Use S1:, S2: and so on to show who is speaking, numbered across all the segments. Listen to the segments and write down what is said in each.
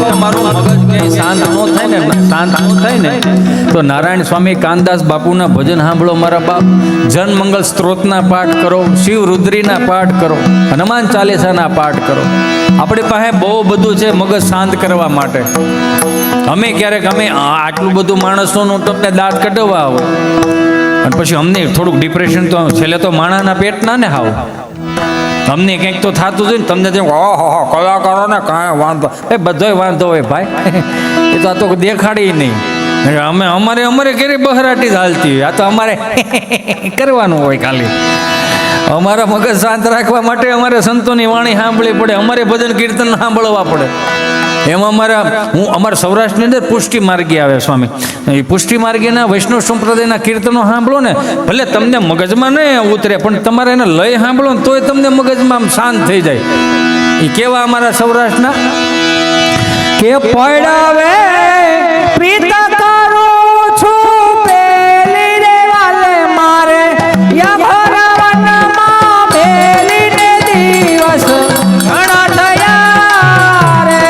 S1: તમારું મગજ ક્યાંય શાંત ન થાય ને તો નારાયણ સ્વામી કાનદાસ બાપુના ભજન સાંભળો મારા બાપ. જનમંગલ સ્ત્રોતના પાઠ કરો, શિવ રુદ્રીના પાઠ કરો, હનુમાન ચાલીસાના પાઠ કરો. આપણી પાસે બહુ બધું છે મગજ શાંત કરવા માટે. અમે ક્યારેક આટલું બધું માણસોનું તમને દાંત કઢાવવા આવો અને પછી અમને થોડુંક ડિપ્રેશન તો છેલ્લે તો માણાના પેટના ને હાવ અમને કંઈક તો થતું હોય ને તમને ઓહો કલાકારો ને કાંઈ વાંધો બધોય વાંધો હોય ભાઈ. એ તો આ તો દેખાડી નહીં. અમારે કેરી બહરાટી જ હાલતી હોય. આ તો અમારે કરવાનું હોય ખાલી. અમારા મગજ શાંત રાખવા માટે અમારે સંતોની વાણી સાંભળવી પડે, અમારે ભજન કીર્તન સાંભળવા પડે. એમાં અમારા સૌરાષ્ટ્રની અંદર પુષ્ટિ માર્ગી આવે સ્વામી. એ પુષ્ટિ માર્ગીના વૈષ્ણવ સંપ્રદાયના કીર્તનો સાંભળો ને, ભલે તમને મગજમાં નહીં ઉતરે પણ તમારે એને લય સાંભળો ને તોય તમને મગજમાં આમ શાંત થઈ જાય. એ કેવા અમારા સૌરાષ્ટ્રના કે પડાવે પ્રીત કરું છું પેલી રે વાલે મારે યા ભરવનમાં પેલીને દિવસ ઘણા થયા રે.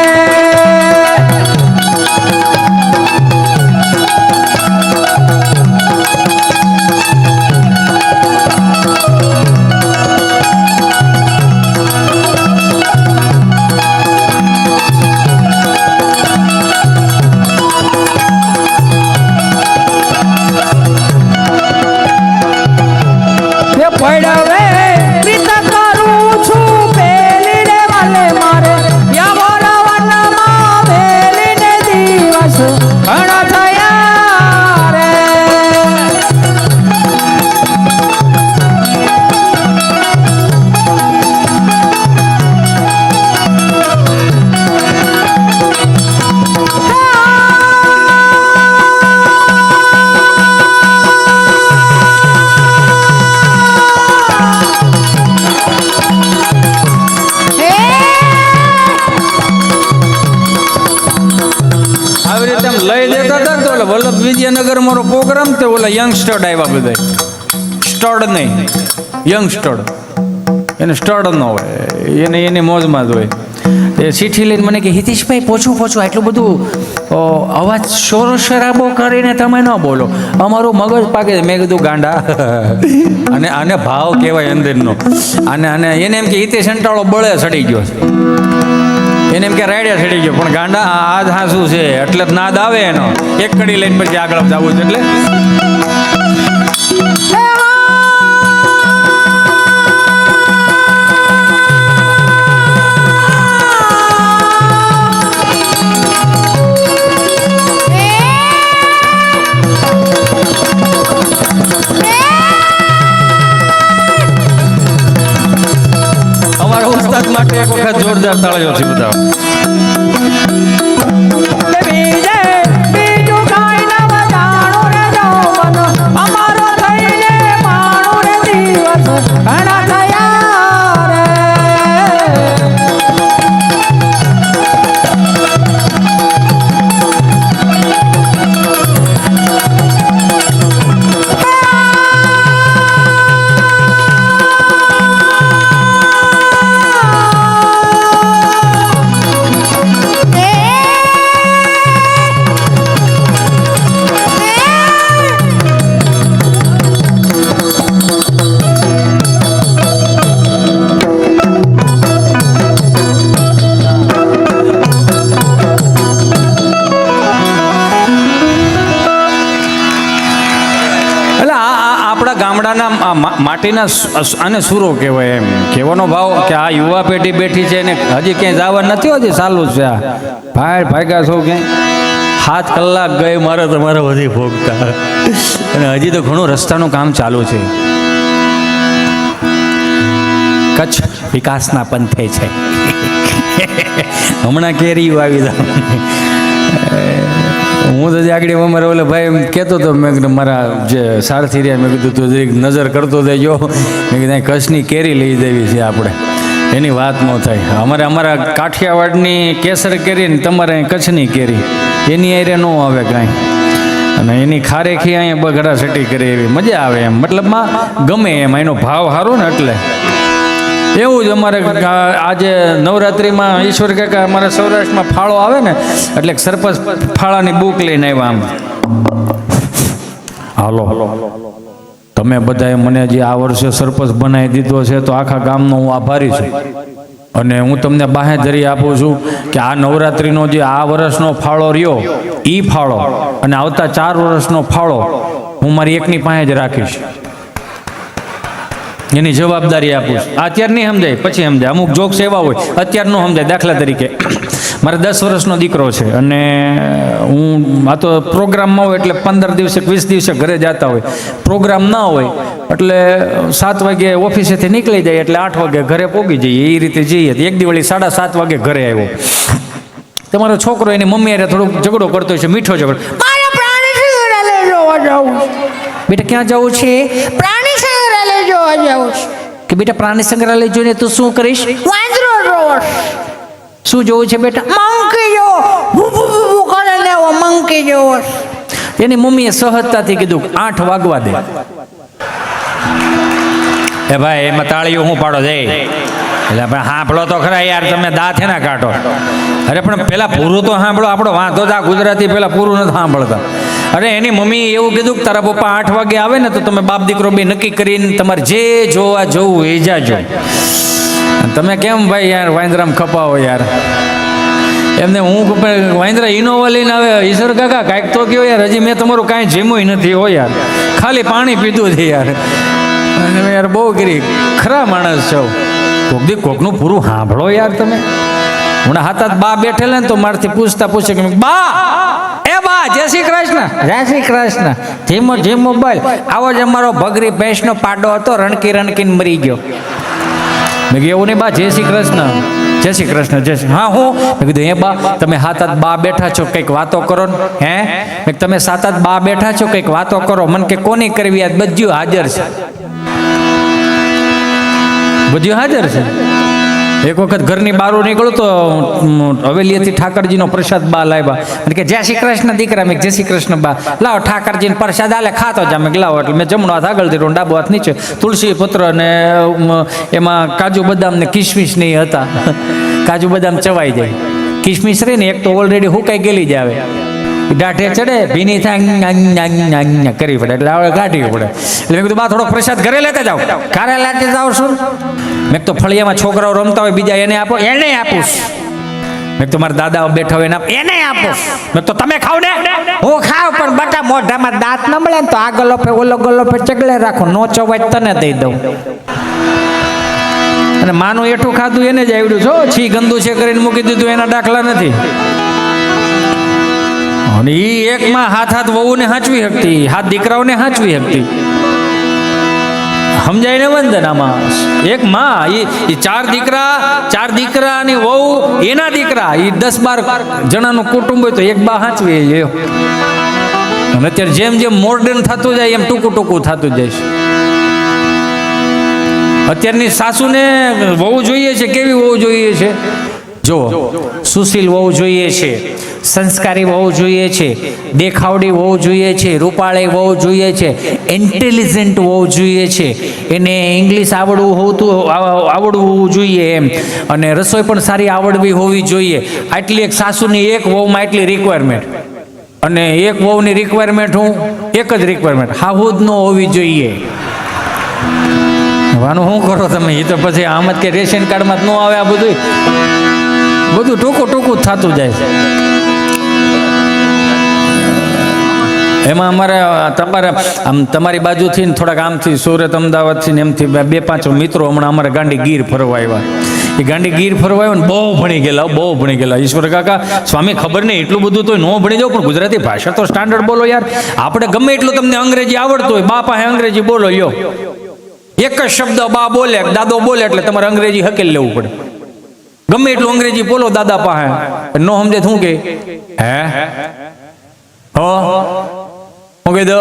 S1: પડાવે પ્રીત કરું છું પેલી રે વાલે મારે યા ભરવનમાં પેલીને દિવસ ઘણા થયા રે. લઈ દેતા હતા તો ઓલા વલ્લભ વિદ્યાનગર મારો પ્રોગ્રામ તે ઓલા યંગસ્ટર આવ્યા બધા. સ્ટડ નહીં, યંગસ્ટર. એને સ્ટડ ન હોય, એની મોજમાં જ હોય. એ ચીઠી લઈને મને કે હિતેશભાઈ પોછું આટલું બધું અવાજ શોર શરાબો કરીને તમે ન બોલો, અમારું મગજ પાકે. મેં કીધું ગાંડા અને આને ભાવ કહેવાય અંદરનો. અને એને એમ કે હિતેશ અંટાળો બળે સડી ગયો છે, એને એમ કે રાયડે ચડી ગયો. પણ ગાંડા આજ હા શું છે એટલે નાદ આવે એનો. એક કડી લઈને પછી આગળ જવું છે એટલે અમારા ઉસ્તાદ માટે એક વખત જોરદાર તાળીઓથી બધા. ગામડાના માટીના આને સુરો કહેવાય. એમ કહેવાનો ભાવ કે આ યુવા પેઢી બેઠી છે ને હજી ક્યાંય જવા નથી, હજી ચાલુ જ છે. આ ભાગ્યા છો ક્યાંય 7 કલાક ગઈ મારે તમારે વધી ભોગતા, અને હજી તો ઘણું રસ્તાનું કામ ચાલુ છે. કચ્છ વિકાસના પંથે છે. હમણાં કેરીઓ આવી જાવ. હું તો આગળ અમારે ઓલે ભાઈ એમ કહેતો હતો, મેં કીધું મારા જે સારથી રહ્યા, મેં કીધું તું જરીક નજર કરતો દેજો. મેં કીધું કચ્છની કેરી લઈ દેવી છે આપણે, એની વાત ન થાય. અમારા કાઠિયાવાડની કેસર કેરી ને તમારે કચ્છની કેરી એની આરે ન આવે કાંઈ. અને એની ખારેખી અહીંયા બગડા સટી કરે એવી મજા આવે એમ, મતલબમાં ગમે એમ, એનો ભાવ સારો ને એટલે. એવું જ અમારે આજે નવરાત્રિમાં ઈશ્વર કાકા અમારા સૌરાષ્ટ્રમાં ફાળો આવે ને એટલે સરપંચ ફાળાની બુક લઈને આવ્યા આમ હાલો તમે બધાએ મને જે આ વર્ષે સરપંચ બનાવી દીધો છે તો આખા ગામનો હું આભારી છું અને હું તમને બાહેધરી આપું છું કે આ નવરાત્રિનો જે આ વર્ષનો ફાળો રહ્યો એ ફાળો અને આવતા 4 વર્ષનો ફાળો હું મારી એકની પાસે જ રાખીશ એની જવાબદારી આપું છું અત્યારે નહીં સમજાય પછી સમજાય અમુક જોક્સ એવા હોય અત્યારે ન સમજાય દાખલા તરીકે મારે 10 વર્ષનો દીકરો છે અને હું આ તો પ્રોગ્રામમાં હોય એટલે 15 દિવસે 20 દિવસે ઘરે જતા હોય પ્રોગ્રામ ના હોય એટલે 7 વાગે ઓફિસેથી નીકળી જાય એટલે 8 વાગે ઘરે પહોંચી જઈએ એ રીતે જઈએ એક દિવાળી 7:30 વાગે ઘરે આવ્યો તમારો છોકરો એની મમ્મી હારે થોડોક ઝઘડો કરતો છે મીઠો ઝઘડો મારે પ્રાણી સંગ્રહાલય જોવા જવું બેટા ક્યાં જવું છે પ્રાણી સંગ્રહાલય જોવા જવું છે કે બેટા પ્રાણી સંગ્રહાલય જોઈને તું શું કરીશ વાંદરો જોશ શું જોવું છે બેટા મંકી જો કરે લેવો મંકી જોવો એની મમ્મીએ સહજતાથી કીધું 8 વાગવા દે એ ભાઈ એમાં તાળીઓ હું પાડો જાય એટલે આપણે સાંભળો તો ખરા યાર તમે દાંત હે ના કાઢો અરે પણ પેલા પૂરું તો સાંભળો આપણો વાંધો તા ગુજરાતી પેલા પૂરું નથી સાંભળતા અરે એની મમ્મી એવું કીધું કે તારા પપ્પા 8 વાગે આવે ને તો તમે બાપ દીકરો બે નક્કી કરીને તમારે જે જોવા જવું એ જાજો તમે કેમ ભાઈ યાર વાંદરામ ખપાવો યાર એમને હું વાંદરા ઇનોવા લઈને આવે ઈશ્વર કાકા કાંઈક તો કયો યાર હજી મેં તમારું કાંઈ જેમું નથી હો યાર ખાલી પાણી પીધું છે યાર યાર બહુ ગીરી ખરા માણસ છો કોક દી કોકનું પૂરું સાંભળો યાર તમે હમણાં હાથ બા બેઠેલા ને તો મારથી પૂછે કે બા એ બા જય શ્રી કૃષ્ણ જે મોબાઈલ આવો જ અમારો ભગરી ભેંસનો પાડો હતો રણકીને મરી ગયો મેં કીધું એવું નહીં બા જય શ્રી કૃષ્ણ હા હું મેં કીધું હે બા તમે 7 બા બેઠા છો કંઈક વાતો કરો ને હે મેં તમે 7 બા બેઠા છો કંઈક વાતો કરો મને કે કોની કરવી આજ બધું હાજર છે બધું હાજર છે એક વખત ઘરની બહાર નીકળો તો હવેલીએથી ઠાકરજીનો પ્રસાદ બા લાવ્યા અને કે જય શ્રી કૃષ્ણ દીકરા મેં જય શ્રી કૃષ્ણ બા લાવો ઠાકરજીને પ્રસાદ આલે ખાતો જા મેં લાવો એટલે મેં જમણો હાથ આગળ દીધો ડાબો હાથ નીચે તુલસી પત્ર ને એમાં કાજુ બદામ ને કિશમિશ નહીં હતા કાજુ બદામ ચવાઈ જાય કિશમિશ રહી ને એક તો ઓલરેડી હુકાઈ ગયેલી જ આવે દાઢે ચડે ભીની થાય કરવી પડે એટલે હવે કાઢવી પડે એટલે મેં કીધું બા થોડો પ્રસાદ ઘરે લેતા જાઓ ઘરે લેતા જાઓ શું મેં તો ફળિયામાં છોકરાઓ રમતા હોય બીજા એને આપો એને આપું મેં તો મારા દાદાઓ બેઠા હોય એને આપો મેં તો તમે ખાવ ને હું ખાવ પણ બટા મોઢામાં દાંત ન મળે ને તો આ ગલોફે ઓલો ગલોફે ચગલે રાખો નો ચવાય તને દઈ દઉં અને માનું એઠું ખાધું એને જ આવડ્યું છો છી ગંદુ છે કરીને મૂકી દીધું એના દાખલા નથી અને એ એકમાં હાથ વહુને હાંચવી શકતી હાથ દીકરાઓને હાંચવી શકતી સમજાય ને વંદન આમાં એક માં એ 4 દીકરા ની વહુ એના દીકરા એ 10-12 જણાનું કુટુંબ હોય તો એક બા હાંચવી લ્યો અને અત્યારે જેમ જેમ મોડર્ન થતું જાય એમ ટૂંકું થતું જાય છે અત્યારની સાસુને વહુ જોઈએ છે કેવી વહુ જોઈએ છે જો સુશીલ વહુ જોઈએ છે સંસ્કારી વહુ જોઈએ છે દેખાવડી વહુ જોઈએ છે રૂપાળી વહુ જોઈએ છે ઇન્ટેલિજન્ટ વહુ જોઈએ છે એને ઇંગ્લિશ આવડવું જોઈએ એમ અને રસોઈ પણ સારી આવડવી હોવી જોઈએ આટલી એક સાસુની એક વહુમાં એટલી રિક્વાયરમેન્ટ અને એક વહુની રિક્વાયરમેન્ટ એક જ રિક્વાયરમેન્ટ હાહુદ ન હોવી જોઈએ વાનું શું કરો તમે એ તો પછી આમ જ કે રેશન કાર્ડમાં જ ન આવે આ બધું ટૂંકું થતું જાય છે એમાં અમારે તમારી બાજુથી ને થોડાક આમથી સુરત અમદાવાદથી ને એમથી 2-5 મિત્રો હમણાં અમારે ગાંડી ગીર ફરવા આવ્યા એ ગાંડી ગીર ફરવા આવ્યો ને બહુ ભણી ગયેલા ઈશ્વર કાકા સ્વામી ખબર નહીં એટલું બધું તો ન ભણી જાવ પણ ગુજરાતી ભાષા તો સ્ટાન્ડર્ડ બોલો યાર આપણે ગમે એટલું તમને અંગ્રેજી આવડતું હોય બા પાસે અંગ્રેજી બોલો લ્યો એક જ શબ્દ બા બોલે દાદો બોલે એટલે તમારે અંગ્રેજી હકેલ લેવું પડે ગમે એટલું અંગ્રેજી બોલો દાદા પાસે ન સમજે શું કે હે હું કહી દો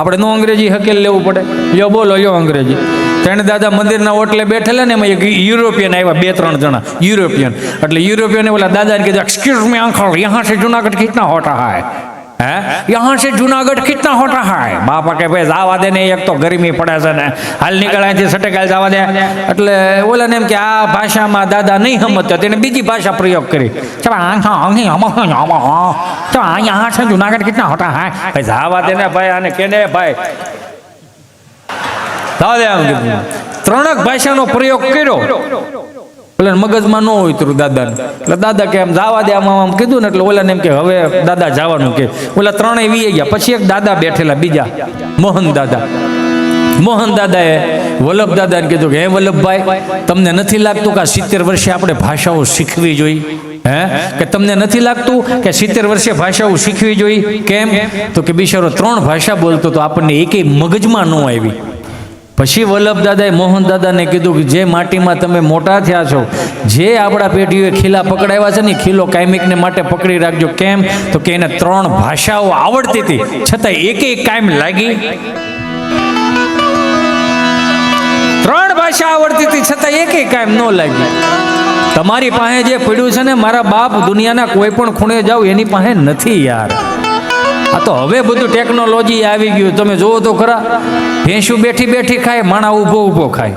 S1: આપણે નો અંગ્રેજી હકેલ લેવું પડે યો બોલો યો અંગ્રેજી ત્રણ દાદા મંદિરના ઓટલે બેઠેલા ને એમાં એક યુરોપિયન આવ્યા 2-3 જણા યુરોપિયન એટલે યુરોપિયને ઓલા દાદાને કીધું એક્સક્યુઝ મી અંકલ યહાં સે જુનાગઢ કિतना હોता है है यहाँ से जूनागढ़ कितना होता है बापा के भाई जावा दे ने एक तो गर्मी पड़े છે ને હાલ નીકળાય છે સટકાલ જવા દે એટલે ઓલાને એમ કે આ ભાષામાં દાદા નહીં સમજતા તેને બીજી ભાષા પ્રયોગ કરી તો यहाँ से जूनागढ़ कितना होता है भाई जावा दे ने ભાઈ આને કેને ભાઈ જવા દે આમ કીધું ત્રણક ભાષાનો પ્રયોગ કર્યો એટલે મગજમાં ન ઉતર્યું દાદાને એટલે દાદા કે એમ જવા દે આમ કીધું ને એટલે ઓલાને એમ કે હવે દાદા જવાનું કે ઓલા ત્રણેય વી ગયા પછી એક દાદા બેઠેલા બીજા મોહન દાદાએ વલ્લભ દાદાને કીધું કે હે વલ્લભભાઈ તમને નથી લાગતું કે 70 વર્ષે આપણે ભાષાઓ શીખવી જોઈએ હે કે તમને નથી લાગતું કે 70 વર્ષે ભાષાઓ શીખવી જોઈએ કેમ તો કે બિચારો 3 ભાષા બોલતો તો આપણને એકેય મગજમાં ન આવી પછી વલ્લભ દાદાએ મોહન દાદાને કીધું કે જે માટીમાં તમે મોટા થયા છો જે આપણા પેઢીઓએ ખીલા પકડાવ્યા છે ને ખીલો કાયમિકને માટે પકડી રાખજો કેમ તો કે એને 3 ભાષાઓ આવડતી હતી છતાં એકેય કાયમ લાગી 3 ભાષા આવડતી હતી છતાં એકેય કાયમ ન લાગી તમારી પાસે જે પડ્યું છે ને મારા બાપ દુનિયાના કોઈ પણ ખૂણે જાવ એની પાસે નથી યાર આ તો હવે બધું ટેકનોલોજી આવી ગયું તમે જોવો તો ખરા ભેંસું બેઠી બેઠી ખાય માણા ઊભો ઊભો ખાય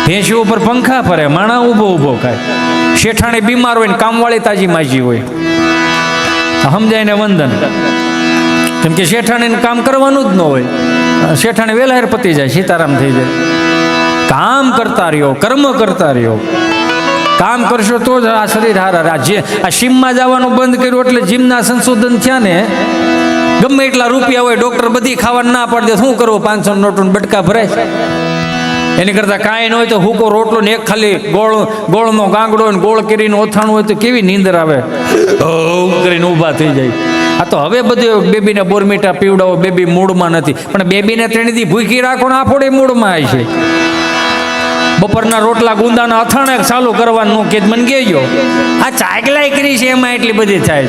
S1: ભેંસું ઉપર પંખા ફરે માણા ઊભો ઊભો ખાય શેઠાણી બીમાર હોય ને કામવાળી તાજી માજી હોય સમજાય ને વંદન કેમ કે શેઠાણીને કામ કરવાનું જ ન હોય શેઠાણી વેલાહેર પતી જાય સીતારામ થઈ જાય કામ કરતા રહ્યો કર્મ કરતા રહ્યો કામ કરશો તો જ આ શરીર હારા રાજ્ય આ જીમમાં જવાનું બંધ કર્યું એટલે જીમના સંશોધન થયા ને ગમે એટલા રૂપિયા હોય ડોક્ટર બધી ખાવાનું ના પાડી દે શું કરવું 500 નોટનું બટકા ભરાય એની કરતા કાંઈ ન હોય તો હુકો રોટલો ને એક ખાલી ગોળનો ગાંગડો ને ગોળ કરીને ઓથાણું હોય તો કેવી નીંદર આવે કરીને ઊભા થઈ જાય આ તો હવે બધું બેબીને બોરમીટા પીવડાવો બેબી મૂડમાં નથી પણ બેબીને 3 દી ભૂખી રાખો ને આફોડે મૂડમાં આવી છે બપોરના રોટલા ગુંદાના અથાણે ચાલુ કરવાનું કે મને કહેજો આ ચાગલાઈ કરી છે એમાં એટલી બધી થાય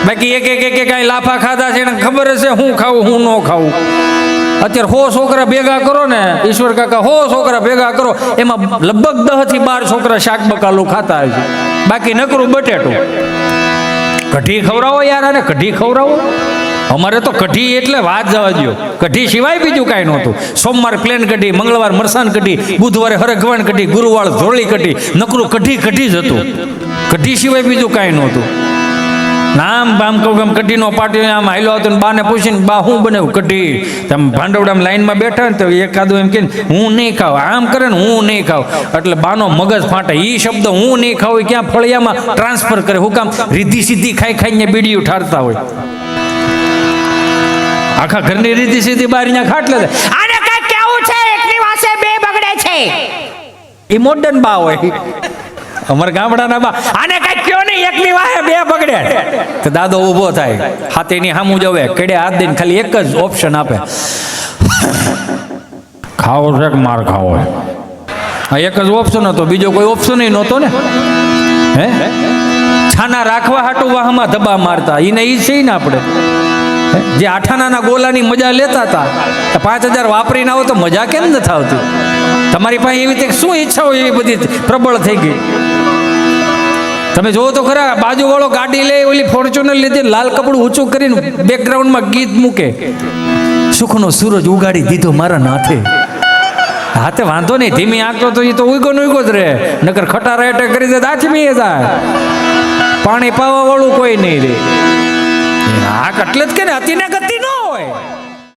S1: બાકી એક કાંઈ લાફા ખાધા છે એને ખબર હશે હું ખાવું હું ન ખાવું અત્યારે 100 છોકરા ભેગા કરો ને ઈશ્વર કાકા 100 છોકરા ભેગા કરો એમાં લગભગ 10 થી 12 છોકરા શાક બકાલું ખાતા હશે બાકી નકરું બટેટું કઢી ખવડાવો યાર આને કઢી ખવડાવો અમારે તો કઢી એટલે વાત જવા દો કઢી સિવાય બીજું કાંઈ નહોતું સોમવારે પ્લેન કઢી મંગળવાર મરસાન કઢી બુધવારે હરગવાન કઢી ગુરુવાર ધોળી કઢી નકરું કઢી જ હતું કઢી સિવાય બીજું કાંઈ નહોતું નામ આમ કહું આમ કઢીનો પાટી આમ હાલ્યો આવતો ને બાને પૂછીને બા હું બનાવ્યું કઢી તમે ભાંડવડામાં લાઈનમાં બેઠા ને તો એકાદું એમ કે હું નહીં ખાવ આમ કરે ને હું નહીં ખાવ એટલે બાનો મગજ ફાટે એ શબ્દ હું નહીં ખાવ એ ક્યાં ફળિયામાં ટ્રાન્સફર કરે હું કામ રીધી સીધી ખાઈને બીડી ઉઠાડતા હોય આખા ઘરની રીતિ સીધી બહાર ત્યાં ખાટલે આને કઈ કેવું છે એકની વાસે 2 બગડે છે એ મોડર્ન બા હોય અમાર ગામડાના બા આને કઈ કયો નહીં એકની વાસે 2 બગડે તો દાદો ઊભો થાય હાથેની સામું જવે કડે હાથ દઈને ખાલી એક જ ઓપ્શન આપે ખાવો છે કે માર ખાવો આ એક જ ઓપ્શન હતો બીજો કોઈ ઓપ્શન નહોતો ને હે છાના રાખવા હાટુ વાહમાં ધબા મારતા એને ઈ છે ને આપણે જે આઠાનાના ગોલાની મજા લેતા હતા 5000 વાપરીને આવો તો મજા કેમ નથી આવતી તમારી પાસે એવી રીતે શું ઈચ્છા હોય એવી બધી પ્રબળ થઈ ગઈ તમે જોવો તો ખરા બાજુવાળો ગાડી લે ઓલી ફોર્ચ્યુનર લીધી લાલ કપડું ઊંચું કરીને બેકગ્રાઉન્ડમાં ગીત મૂકે સુખનો સૂરજ ઉગાડી દીધો મારા નાથે હાથે વાંધો નહીં ધીમી આંકતો તો એ તો ઉગો જ રહે નકર ખટારા એટેક કરી દે આથમી જાય પાણી પાવા વાળું કોઈ નહીં રે આ એટલે જ કે ને અતિને ગતિ નો